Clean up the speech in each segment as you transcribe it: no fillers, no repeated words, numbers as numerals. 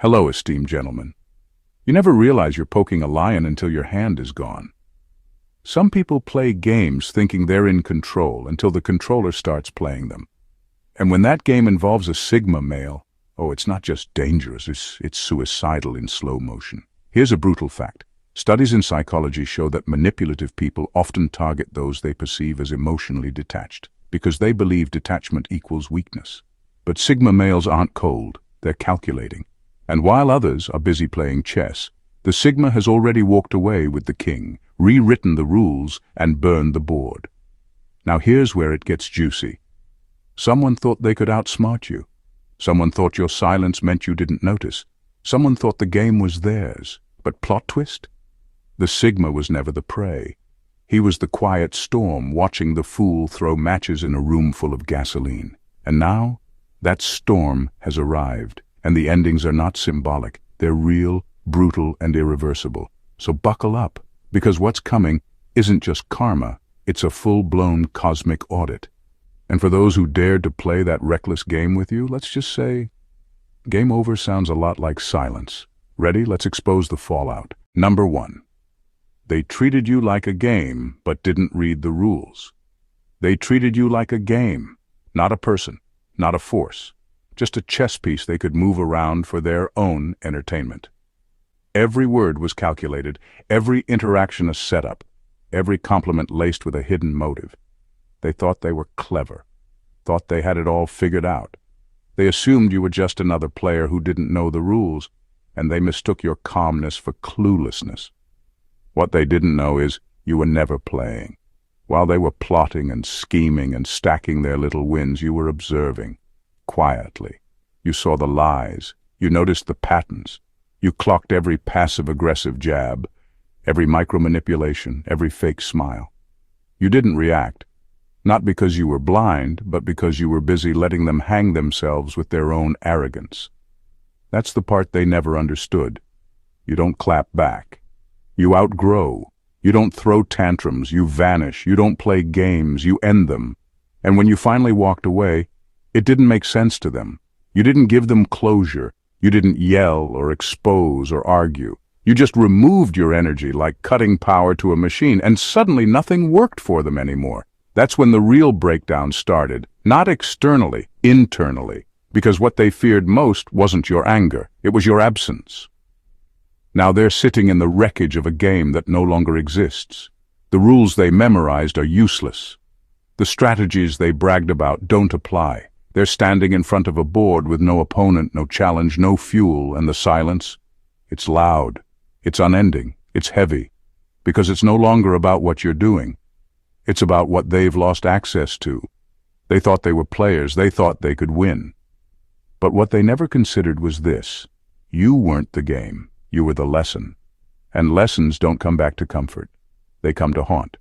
Hello, esteemed gentlemen. You never realize you're poking a lion until your hand is gone. Some people play games thinking they're in control until the controller starts playing them. And when that game involves a Sigma male, oh, it's not just dangerous, it's suicidal in slow motion. Here's a brutal fact. Studies in psychology show that manipulative people often target those they perceive as emotionally detached, because they believe detachment equals weakness. But Sigma males aren't cold, they're calculating. And while others are busy playing chess, the Sigma has already walked away with the king, rewritten the rules, and burned the board. Now here's where it gets juicy. Someone thought they could outsmart you. Someone thought your silence meant you didn't notice. Someone thought the game was theirs. But plot twist? The Sigma was never the prey. He was the quiet storm watching the fool throw matches in a room full of gasoline. And now, that storm has arrived. And the endings are not symbolic. They're real, brutal, and irreversible. So buckle up, because what's coming isn't just karma, it's a full-blown cosmic audit. And for those who dared to play that reckless game with you, let's just say, game over sounds a lot like silence. Ready? Let's expose the fallout. Number 1. They treated you like a game, but didn't read the rules. They treated you like a game, not a person, not a force. Just a chess piece they could move around for their own entertainment. Every word was calculated, every interaction a setup, every compliment laced with a hidden motive. They thought they were clever, thought they had it all figured out. They assumed you were just another player who didn't know the rules, and they mistook your calmness for cluelessness. What they didn't know is you were never playing. While they were plotting and scheming and stacking their little wins, you were observing. Quietly. You saw the lies. You noticed the patterns. You clocked every passive-aggressive jab, every micro-manipulation, every fake smile. You didn't react, not because you were blind, but because you were busy letting them hang themselves with their own arrogance. That's the part they never understood. You don't clap back. You outgrow. You don't throw tantrums. You vanish. You don't play games. You end them. And when you finally walked away, it didn't make sense to them. You didn't give them closure. You didn't yell or expose or argue. You just removed your energy like cutting power to a machine, and suddenly nothing worked for them anymore. That's when the real breakdown started, not externally, internally, because what they feared most wasn't your anger, it was your absence. Now they're sitting in the wreckage of a game that no longer exists. The rules they memorized are useless. The strategies they bragged about don't apply. They're standing in front of a board with no opponent, no challenge, no fuel, and the silence, it's loud, it's unending, it's heavy, because it's no longer about what you're doing. It's about what they've lost access to. They thought they were players, they thought they could win. But what they never considered was this. You weren't the game, you were the lesson. And lessons don't come back to comfort. They come to haunt.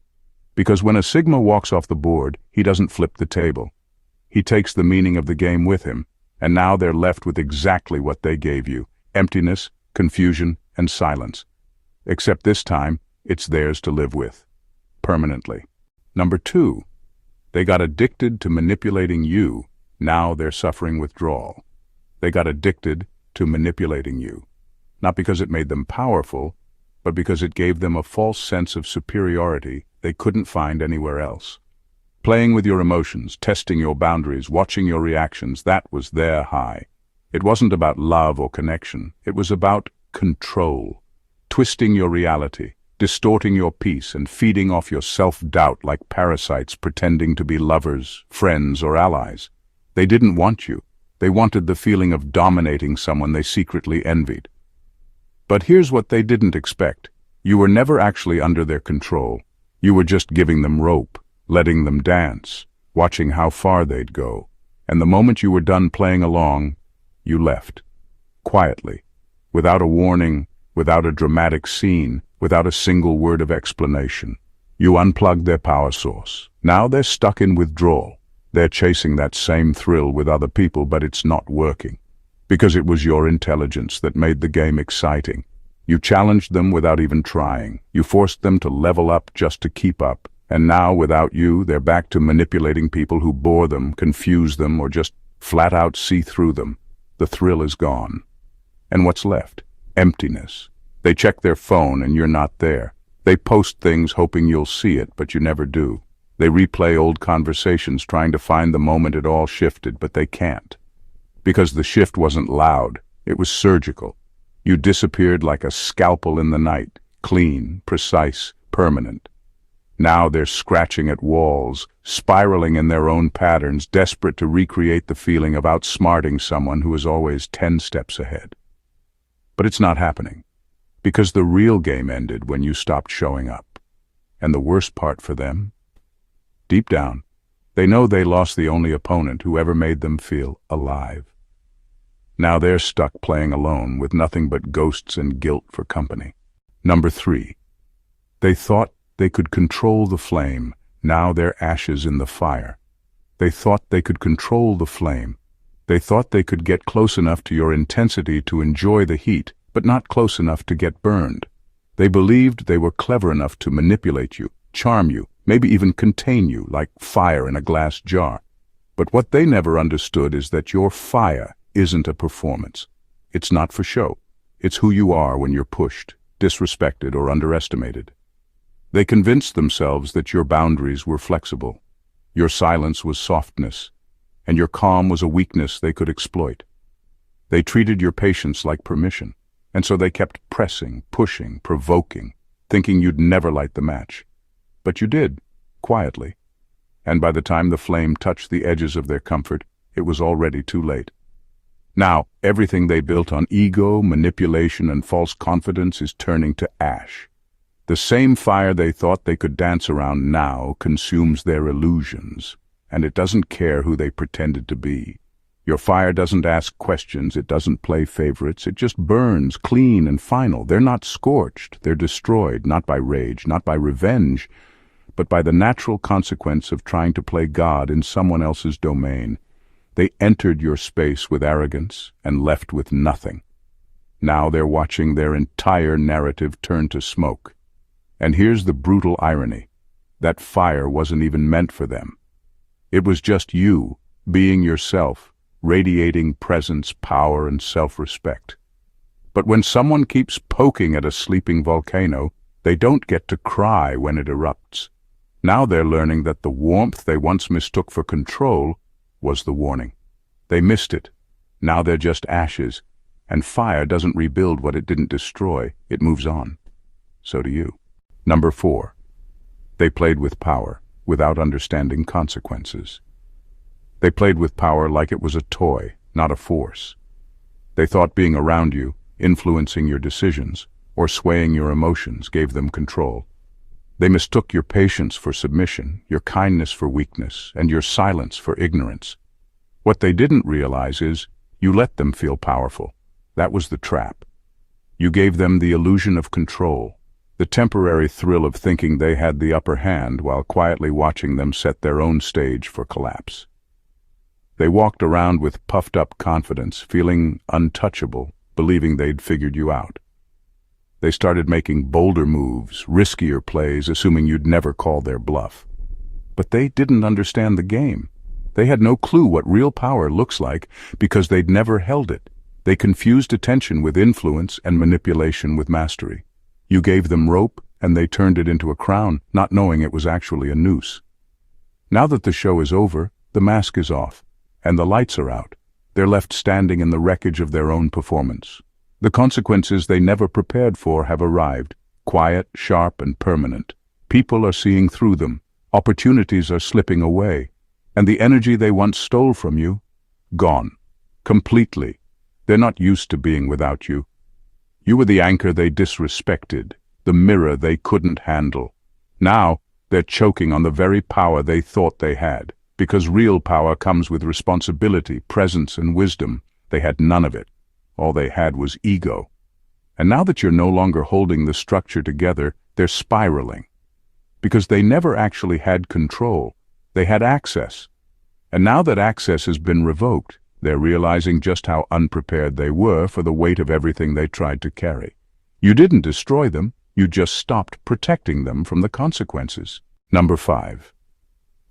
Because when a Sigma walks off the board, he doesn't flip the table. He takes the meaning of the game with him, and now they're left with exactly what they gave you, emptiness, confusion, and silence. Except this time, it's theirs to live with, permanently. Number 2, they got addicted to manipulating you. Now they're suffering withdrawal. They got addicted to manipulating you, not because it made them powerful, but because it gave them a false sense of superiority they couldn't find anywhere else. Playing with your emotions, testing your boundaries, watching your reactions, that was their high. It wasn't about love or connection. It was about control, twisting your reality, distorting your peace, and feeding off your self-doubt like parasites pretending to be lovers, friends, or allies. They didn't want you. They wanted the feeling of dominating someone they secretly envied. But here's what they didn't expect. You were never actually under their control. You were just giving them rope, letting them dance, watching how far they'd go. And the moment you were done playing along, you left. Quietly, without a warning, without a dramatic scene, without a single word of explanation. You unplugged their power source. Now they're stuck in withdrawal. They're chasing that same thrill with other people, but it's not working. Because it was your intelligence that made the game exciting. You challenged them without even trying. You forced them to level up just to keep up. And now, without you, they're back to manipulating people who bore them, confuse them, or just flat out see through them. The thrill is gone. And what's left? Emptiness. They check their phone and you're not there. They post things hoping you'll see it, but you never do. They replay old conversations trying to find the moment it all shifted, but they can't. Because the shift wasn't loud, it was surgical. You disappeared like a scalpel in the night, clean, precise, permanent. Now they're scratching at walls, spiraling in their own patterns, desperate to recreate the feeling of outsmarting someone who is always 10 steps ahead. But it's not happening, because the real game ended when you stopped showing up. And the worst part for them? Deep down, they know they lost the only opponent who ever made them feel alive. Now they're stuck playing alone with nothing but ghosts and guilt for company. Number 3. They thought they could control the flame. Now they're ashes in the fire. They thought they could control the flame. They thought they could get close enough to your intensity to enjoy the heat, but not close enough to get burned. They believed they were clever enough to manipulate you, charm you, maybe even contain you like fire in a glass jar. But what they never understood is that your fire isn't a performance. It's not for show. It's who you are when you're pushed, disrespected, or underestimated. They convinced themselves that your boundaries were flexible, your silence was softness, and your calm was a weakness they could exploit. They treated your patience like permission, and so they kept pressing, pushing, provoking, thinking you'd never light the match. But you did, quietly. And by the time the flame touched the edges of their comfort, it was already too late. Now, everything they built on ego, manipulation, and false confidence is turning to ash. The same fire they thought they could dance around now consumes their illusions, and it doesn't care who they pretended to be. Your fire doesn't ask questions, it doesn't play favorites, it just burns clean and final. They're not scorched, they're destroyed, not by rage, not by revenge, but by the natural consequence of trying to play God in someone else's domain. They entered your space with arrogance and left with nothing. Now they're watching their entire narrative turn to smoke. And here's the brutal irony. That fire wasn't even meant for them. It was just you, being yourself, radiating presence, power, and self-respect. But when someone keeps poking at a sleeping volcano, they don't get to cry when it erupts. Now they're learning that the warmth they once mistook for control was the warning. They missed it. Now they're just ashes, and fire doesn't rebuild what it didn't destroy, it moves on. So do you. Number 4. They played with power without understanding consequences. They played with power like it was a toy, not a force. They thought being around you, influencing your decisions, or swaying your emotions gave them control. They mistook your patience for submission, your kindness for weakness, and your silence for ignorance. What they didn't realize is you let them feel powerful. That was the trap. You gave them the illusion of control, the temporary thrill of thinking they had the upper hand while quietly watching them set their own stage for collapse. They walked around with puffed-up confidence, feeling untouchable, believing they'd figured you out. They started making bolder moves, riskier plays, assuming you'd never call their bluff. But they didn't understand the game. They had no clue what real power looks like because they'd never held it. They confused attention with influence and manipulation with mastery. You gave them rope, and they turned it into a crown, not knowing it was actually a noose. Now that the show is over, the mask is off, and the lights are out. They're left standing in the wreckage of their own performance. The consequences they never prepared for have arrived, quiet, sharp, and permanent. People are seeing through them. Opportunities are slipping away. And the energy they once stole from you, gone. Completely. They're not used to being without you. You were the anchor they disrespected, the mirror they couldn't handle. Now, they're choking on the very power they thought they had, because real power comes with responsibility, presence, and wisdom. They had none of it. All they had was ego. And now that you're no longer holding the structure together, they're spiraling. Because they never actually had control. They had access. And now that access has been revoked, they're realizing just how unprepared they were for the weight of everything they tried to carry. You didn't destroy them, you just stopped protecting them from the consequences. Number 5.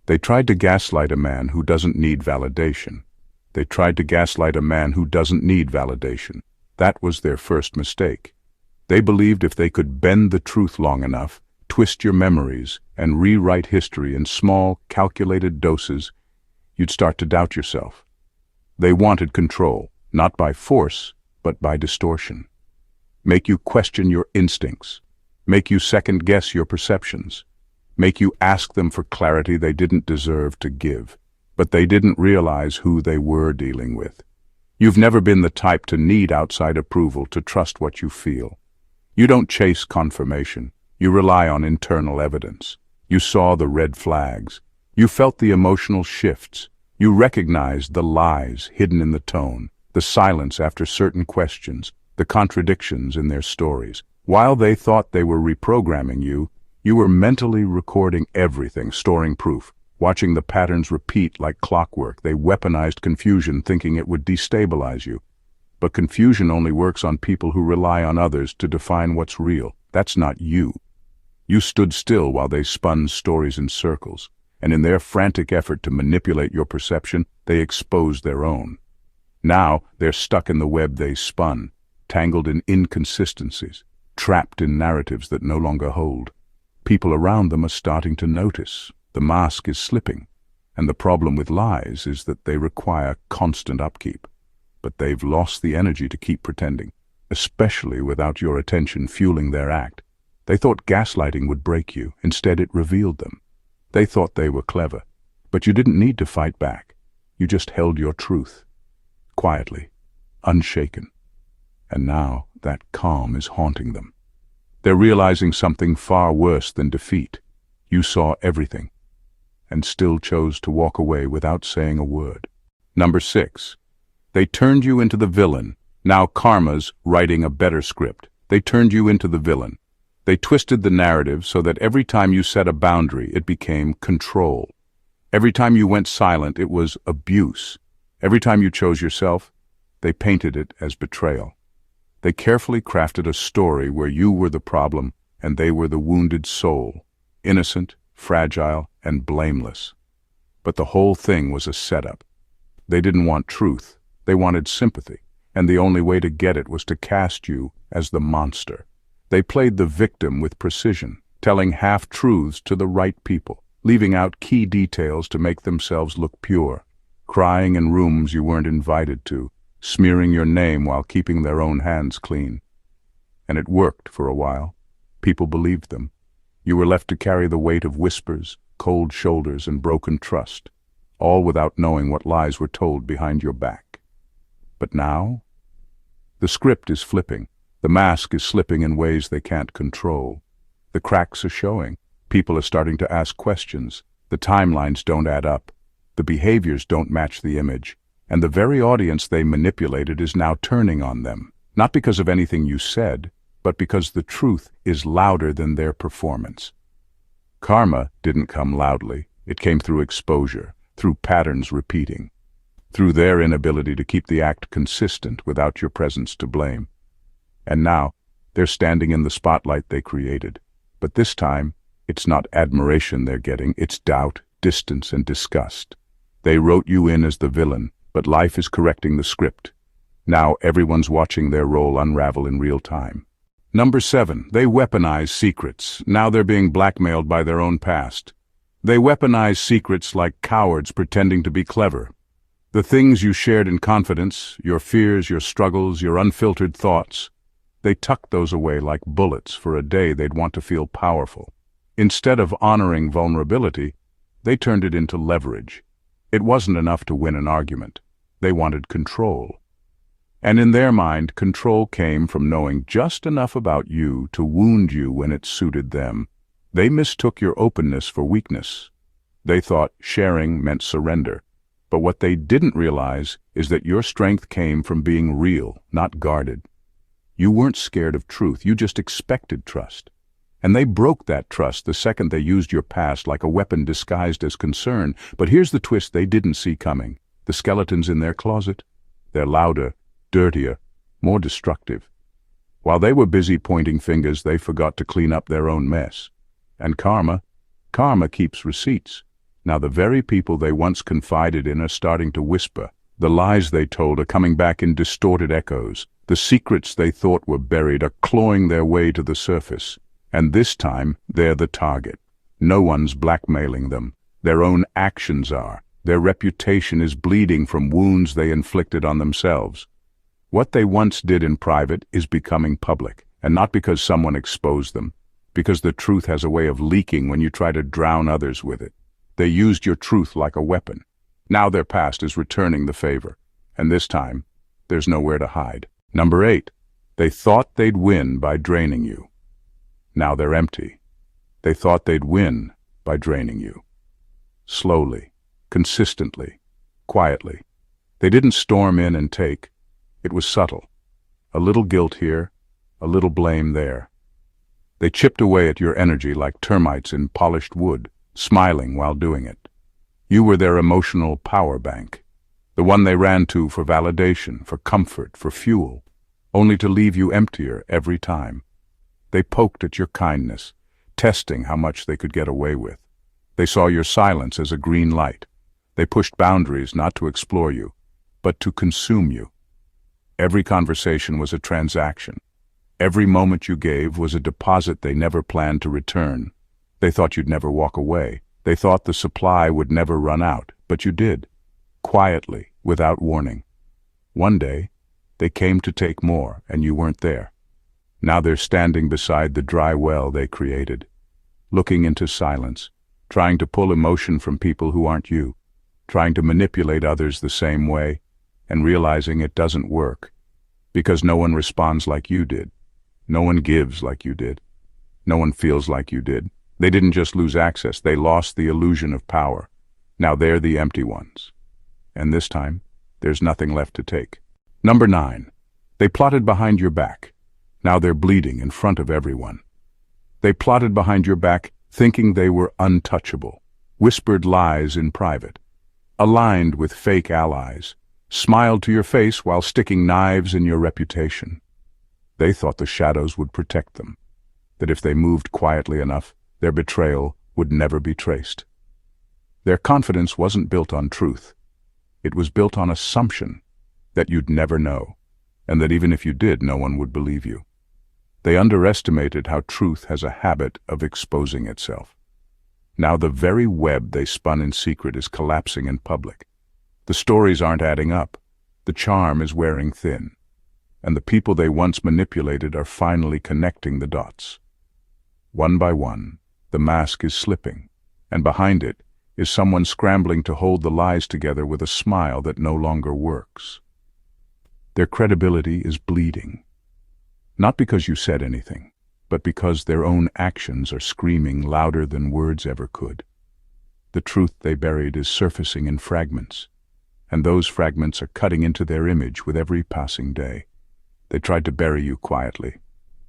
They tried to gaslight a man who doesn't need validation. They tried to gaslight a man who doesn't need validation. That was their first mistake. They believed if they could bend the truth long enough, twist your memories, and rewrite history in small, calculated doses, you'd start to doubt yourself. They wanted control, not by force, but by distortion. Make you question your instincts, make you second-guess your perceptions, make you ask them for clarity they didn't deserve to give. But they didn't realize who they were dealing with. You've never been the type to need outside approval to trust what you feel. You don't chase confirmation. You rely on internal evidence. You saw the red flags. You felt the emotional shifts. You recognized the lies hidden in the tone, the silence after certain questions, the contradictions in their stories. While they thought they were reprogramming you, you were mentally recording everything, storing proof. Watching the patterns repeat like clockwork, they weaponized confusion thinking it would destabilize you. But confusion only works on people who rely on others to define what's real. That's not you. You stood still while they spun stories in circles, and in their frantic effort to manipulate your perception, they exposed their own. Now they're stuck in the web they spun, tangled in inconsistencies, trapped in narratives that no longer hold. People around them are starting to notice. The mask is slipping, and the problem with lies is that they require constant upkeep. But they've lost the energy to keep pretending, especially without your attention fueling their act. They thought gaslighting would break you. Instead, it revealed them. They thought they were clever, but you didn't need to fight back. You just held your truth, quietly, unshaken. And now that calm is haunting them. They're realizing something far worse than defeat. You saw everything, and still chose to walk away without saying a word. Number 6. They turned you into the villain. Now karma's writing a better script. They turned you into the villain. They twisted the narrative so that every time you set a boundary, it became control. Every time you went silent, it was abuse. Every time you chose yourself, they painted it as betrayal. They carefully crafted a story where you were the problem and they were the wounded soul, innocent, fragile, and blameless. But the whole thing was a setup. They didn't want truth. They wanted sympathy, and the only way to get it was to cast you as the monster. They played the victim with precision, telling half-truths to the right people, leaving out key details to make themselves look pure, crying in rooms you weren't invited to, smearing your name while keeping their own hands clean. And it worked for a while. People believed them. You were left to carry the weight of whispers, cold shoulders, and broken trust, all without knowing what lies were told behind your back. But now, the script is flipping. The mask is slipping in ways they can't control. The cracks are showing. People are starting to ask questions. The timelines don't add up. The behaviors don't match the image. And the very audience they manipulated is now turning on them, not because of anything you said, but because the truth is louder than their performance. Karma didn't come loudly. It came through exposure, through patterns repeating, through their inability to keep the act consistent without your presence to blame. And now, they're standing in the spotlight they created. But this time, it's not admiration they're getting, it's doubt, distance, and disgust. They wrote you in as the villain, but life is correcting the script. Now everyone's watching their role unravel in real time. Number 7, they weaponize secrets. Now they're being blackmailed by their own past. They weaponize secrets like cowards pretending to be clever. The things you shared in confidence, your fears, your struggles, your unfiltered thoughts, they tucked those away like bullets for a day they'd want to feel powerful. Instead of honoring vulnerability, they turned it into leverage. It wasn't enough to win an argument. They wanted control. And in their mind, control came from knowing just enough about you to wound you when it suited them. They mistook your openness for weakness. They thought sharing meant surrender. But what they didn't realize is that your strength came from being real, not guarded. You weren't scared of truth, you just expected trust. And they broke that trust the second they used your past like a weapon disguised as concern. But here's the twist they didn't see coming. The skeletons in their closet, they're louder, dirtier, more destructive. While they were busy pointing fingers, they forgot to clean up their own mess. And karma keeps receipts. Now the very people they once confided in are starting to whisper. The lies they told are coming back in distorted echoes. The secrets they thought were buried are clawing their way to the surface, and this time they're the target. No one's blackmailing them. Their own actions are. Their reputation is bleeding from wounds they inflicted on themselves. What they once did in private is becoming public, and not because someone exposed them, because the truth has a way of leaking when you try to drown others with it. They used your truth like a weapon. Now their past is returning the favor, and this time, there's nowhere to hide. Number 8, they thought they'd win by draining you. Now they're empty. They thought they'd win by draining you. Slowly, consistently, quietly. They didn't storm in and take. It was subtle. A little guilt here, a little blame there. They chipped away at your energy like termites in polished wood, smiling while doing it. You were their emotional power bank, the one they ran to for validation, for comfort, for fuel, only to leave you emptier every time. They poked at your kindness, testing how much they could get away with. They saw your silence as a green light. They pushed boundaries not to explore you, but to consume you. Every conversation was a transaction. Every moment you gave was a deposit they never planned to return. They thought you'd never walk away. They thought the supply would never run out, but you did. Quietly, without warning. One day, they came to take more, and you weren't there. Now they're standing beside the dry well they created, looking into silence, trying to pull emotion from people who aren't you, trying to manipulate others the same way, and realizing it doesn't work, because no one responds like you did. No one gives like you did. No one feels like you did. They didn't just lose access, they lost the illusion of power. Now they're the empty ones. And this time, there's nothing left to take. Number 9, they plotted behind your back. Now they're bleeding in front of everyone. They plotted behind your back, thinking they were untouchable, whispered lies in private, aligned with fake allies, smiled to your face while sticking knives in your reputation. They thought the shadows would protect them, that if they moved quietly enough, their betrayal would never be traced. Their confidence wasn't built on truth. It was built on assumption that you'd never know, and that even if you did, no one would believe you. They underestimated how truth has a habit of exposing itself. Now the very web they spun in secret is collapsing in public. The stories aren't adding up. The charm is wearing thin. And the people they once manipulated are finally connecting the dots. One by one, the mask is slipping, and behind it is someone scrambling to hold the lies together with a smile that no longer works. Their credibility is bleeding. Not because you said anything, but because their own actions are screaming louder than words ever could. The truth they buried is surfacing in fragments, and those fragments are cutting into their image with every passing day. They tried to bury you quietly.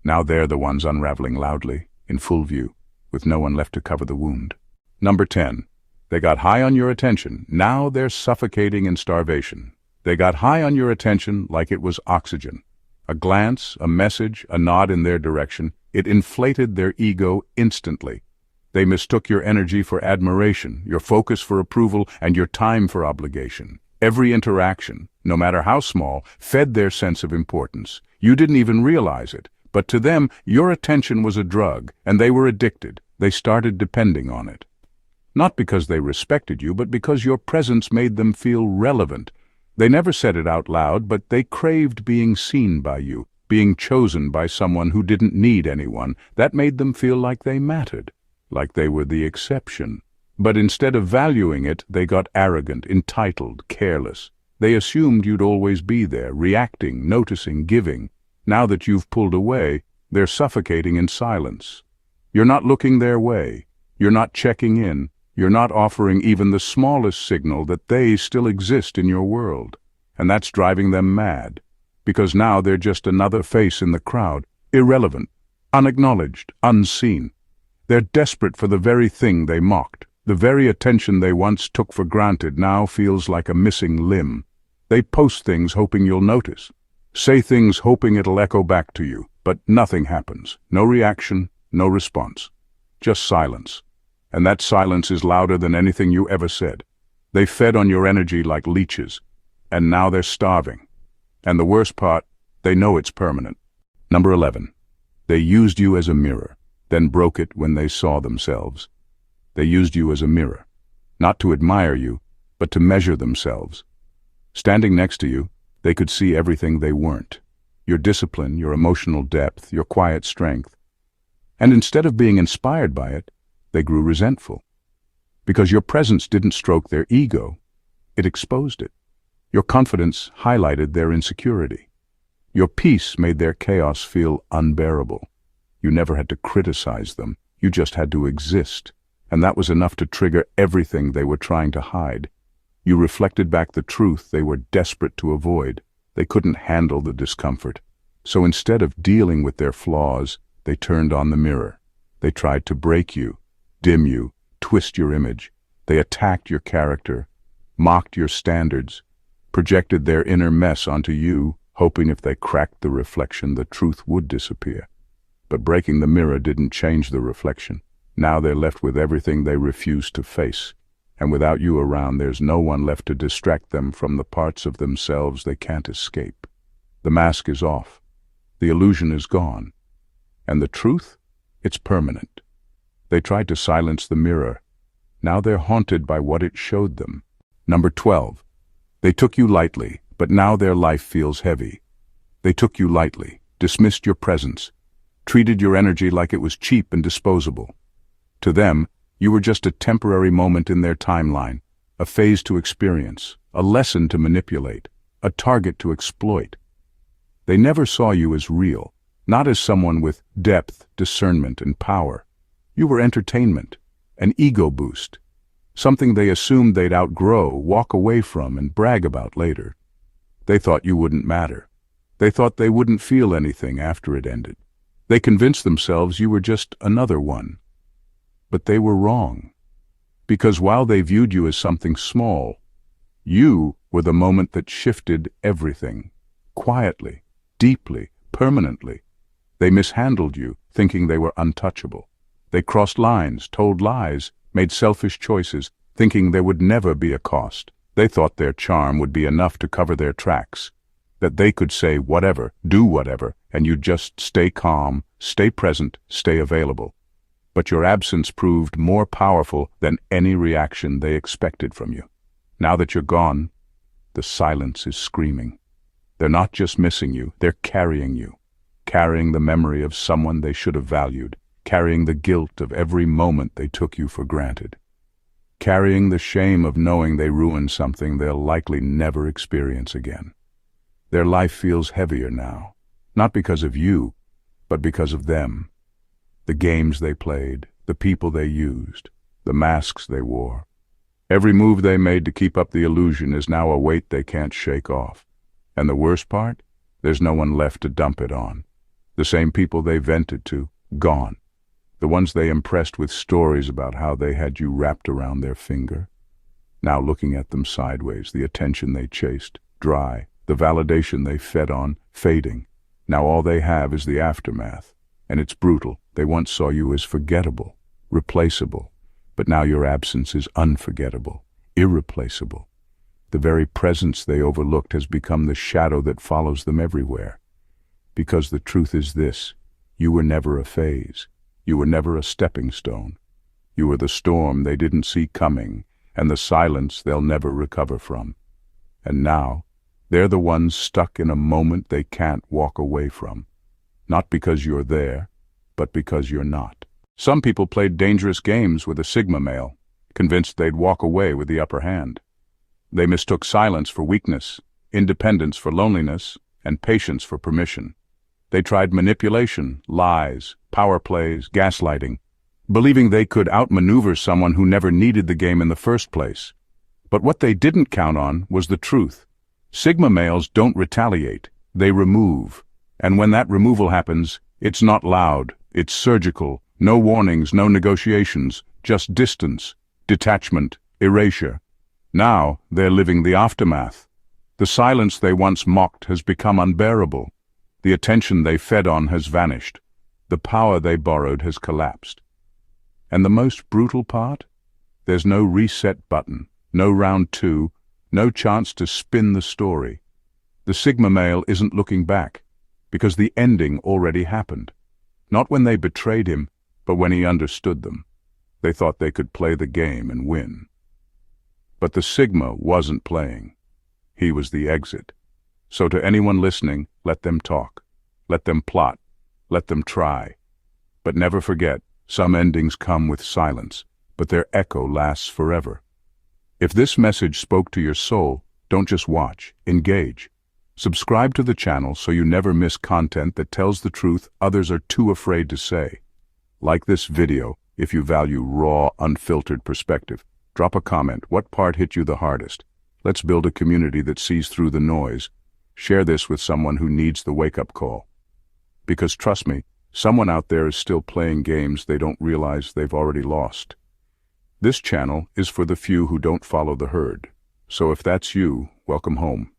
Now they're the ones unraveling loudly, in full view, with no one left to cover the wound. Number 10. They got high on your attention. Now they're suffocating in starvation. They got high on your attention like it was oxygen. A glance, a message, a nod in their direction, it inflated their ego instantly. They mistook your energy for admiration, your focus for approval, and your time for obligation. Every interaction, no matter how small, fed their sense of importance. You didn't even realize it, but to them, your attention was a drug, and they were addicted. They started depending on it. Not because they respected you, but because your presence made them feel relevant. They never said it out loud, but they craved being seen by you, being chosen by someone who didn't need anyone. That made them feel like they mattered, like they were the exception. But instead of valuing it, they got arrogant, entitled, careless. They assumed you'd always be there, reacting, noticing, giving. Now that you've pulled away, they're suffocating in silence. You're not looking their way. You're not checking in. You're not offering even the smallest signal that they still exist in your world. And that's driving them mad, because now they're just another face in the crowd, irrelevant, unacknowledged, unseen. They're desperate for the very thing they mocked. The very attention they once took for granted now feels like a missing limb. They post things hoping you'll notice, say things hoping it'll echo back to you, but nothing happens. No reaction, no response. Just silence. And that silence is louder than anything you ever said. They fed on your energy like leeches, and now they're starving. And the worst part, They know it's permanent. Number 11. They used you as a mirror, then broke it when they saw themselves. They used you as a mirror, not to admire you, but to measure themselves. Standing next to you, they could see everything they weren't. Your discipline, your emotional depth, your quiet strength. And instead of being inspired by it, they grew resentful. Because your presence didn't stroke their ego, it exposed it. Your confidence highlighted their insecurity. Your peace made their chaos feel unbearable. You never had to criticize them, you just had to exist. And that was enough to trigger everything they were trying to hide. You reflected back the truth they were desperate to avoid. They couldn't handle the discomfort. So instead of dealing with their flaws, they turned on the mirror. They tried to break you, dim you, twist your image. They attacked your character, mocked your standards, projected their inner mess onto you, hoping if they cracked the reflection, the truth would disappear. But breaking the mirror didn't change the reflection. Now they're left with everything they refuse to face. And without you around, there's no one left to distract them from the parts of themselves they can't escape. The mask is off. The illusion is gone. And the truth? It's permanent. They tried to silence the mirror. Now they're haunted by what it showed them. Number 12. They took you lightly, but now their life feels heavy. They took you lightly, dismissed your presence, treated your energy like it was cheap and disposable. To them, you were just a temporary moment in their timeline, a phase to experience, a lesson to manipulate, a target to exploit. They never saw you as real, not as someone with depth, discernment, and power. You were entertainment, an ego boost, something they assumed they'd outgrow, walk away from, and brag about later. They thought you wouldn't matter. They thought they wouldn't feel anything after it ended. They convinced themselves you were just another one. But they were wrong. Because while they viewed you as something small, you were the moment that shifted everything. Quietly, deeply, permanently. They mishandled you, thinking they were untouchable. They crossed lines, told lies, made selfish choices, thinking there would never be a cost. They thought their charm would be enough to cover their tracks, that they could say whatever, do whatever, and you'd just stay calm, stay present, stay available. But your absence proved more powerful than any reaction they expected from you. Now that you're gone, the silence is screaming. They're not just missing you, they're carrying you. Carrying the memory of someone they should have valued, carrying the guilt of every moment they took you for granted. Carrying the shame of knowing they ruined something they'll likely never experience again. Their life feels heavier now, not because of you, but because of them. The games they played, the people they used, the masks they wore. Every move they made to keep up the illusion is now a weight they can't shake off. And the worst part? There's no one left to dump it on. The same people they vented to, gone. The ones they impressed with stories about how they had you wrapped around their finger. Now looking at them sideways, the attention they chased, dry, the validation they fed on, fading. Now all they have is the aftermath. And it's brutal. They once saw you as forgettable, replaceable, but now your absence is unforgettable, irreplaceable. The very presence they overlooked has become the shadow that follows them everywhere. Because the truth is this, you were never a phase. You were never a stepping stone. You were the storm they didn't see coming, and the silence they'll never recover from. And now, they're the ones stuck in a moment they can't walk away from. Not because you're there, but because you're not. Some people played dangerous games with a Sigma male, convinced they'd walk away with the upper hand. They mistook silence for weakness, independence for loneliness, and patience for permission. They tried manipulation, lies, power plays, gaslighting, believing they could outmaneuver someone who never needed the game in the first place. But what they didn't count on was the truth. Sigma males don't retaliate, they remove. And when that removal happens, it's not loud, it's surgical, no warnings, no negotiations, just distance, detachment, erasure. Now they're living the aftermath. The silence they once mocked has become unbearable. The attention they fed on has vanished. The power they borrowed has collapsed. And the most brutal part? There's no reset button, no round two, no chance to spin the story. The Sigma male isn't looking back. because the ending already happened. Not when they betrayed him, but when he understood them. They thought they could play the game and win. But the Sigma wasn't playing. He was the exit. So to anyone listening, let them talk. Let them plot. Let them try. But never forget, some endings come with silence, but their echo lasts forever. If this message spoke to your soul, don't just watch, engage. Subscribe to the channel so you never miss content that tells the truth others are too afraid to say. Like this video if you value raw, unfiltered perspective. Drop a comment. What part hit you the hardest? Let's build a community that sees through the noise. Share this with someone who needs the wake-up call. Because trust me, someone out there is still playing games they don't realize they've already lost. This channel is for the few who don't follow the herd. So if that's you, welcome home.